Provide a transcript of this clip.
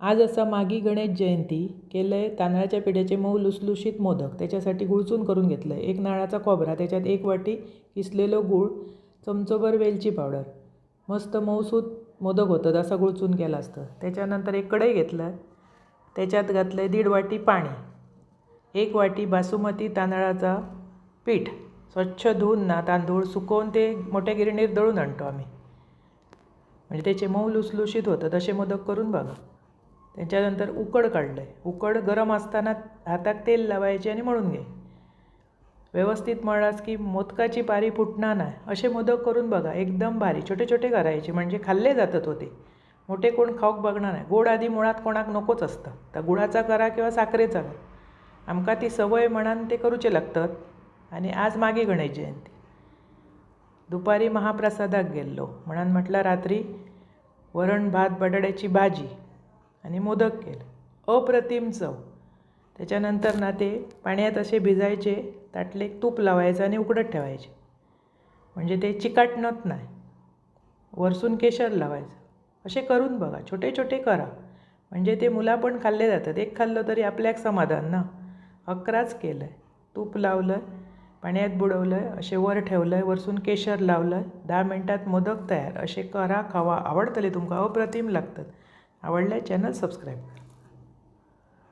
आज असा मागी गणेश जयंती केलंय तांदळाच्या पिठाचे मऊ लुसलुशीत मोदक। त्याच्यासाठी गुळचून करून घेतलं आहे। 1 नारळाचा खोबरा, त्याच्यात 1 वाटी किसलेलो गूळ, चमचोभर वेलची पावडर। मस्त मऊसूत मोदक होतात असा गुळचून केला असतं। त्याच्यानंतर एक कढई घेतलं, त्याच्यात घातलं 1.5 वाटी पाणी, 1 वाटी बासुमती तांदळाचा पीठ। स्वच्छ धुवून ना तांदूळ सुकवून ते मोठ्या गिरणीत दळून आणतो आम्ही, म्हणजे त्याचे मऊ लुसलुशीत होतात असे मोदक करून बघा। त्याच्यानंतर उकड काढलं आहे। उकड गरम असताना हातात तेल लावायचे आणि मळून घे। व्यवस्थित मळलास की मोदकाची पारी फुटणार नाही असे मोदक करून बघा। एकदम भारी छोटे छोटे करायचे, म्हणजे खाल्ले जातात होते। मोठे कोण खाऊक बघणार नाही। गोड आधी मुळात कोणाक नकोच असतं, तर गुळाचा करा किंवा साखरेचा करा, आमका ती सवय म्हणान ते करूचे लागतात। आणि आज मागे गणेश जयंती, दुपारी महाप्रसादाक गेल्लो म्हणून म्हटलं रात्री वरण भात बटाट्याची भाजी आणि मोदक केले। अप्रतिम चव। त्याच्यानंतर ना ते पाण्यात असे भिजायचे, ताटलेक तूप लावायचं आणि उकडत ठेवायचे, म्हणजे ते चिकाटणत नाही। वरसून केशर लावायचं। असे करून बघा, छोटे छोटे करा, म्हणजे ते मुला पण खाल्ले जातात। एक खाल्लं तरी आपल्याक समाधान ना। 11च केलं आहे। तूप लावलं, पाण्यात बुडवलं, असे वर ठेवलं, वरसून केशर लावलं, 10 मिनटात मोदक तयार। असे करा, खावा, आवडतले तुमका, अप्रतिम लागतात। आवडल्या चॅनल सबस्क्राईब करा।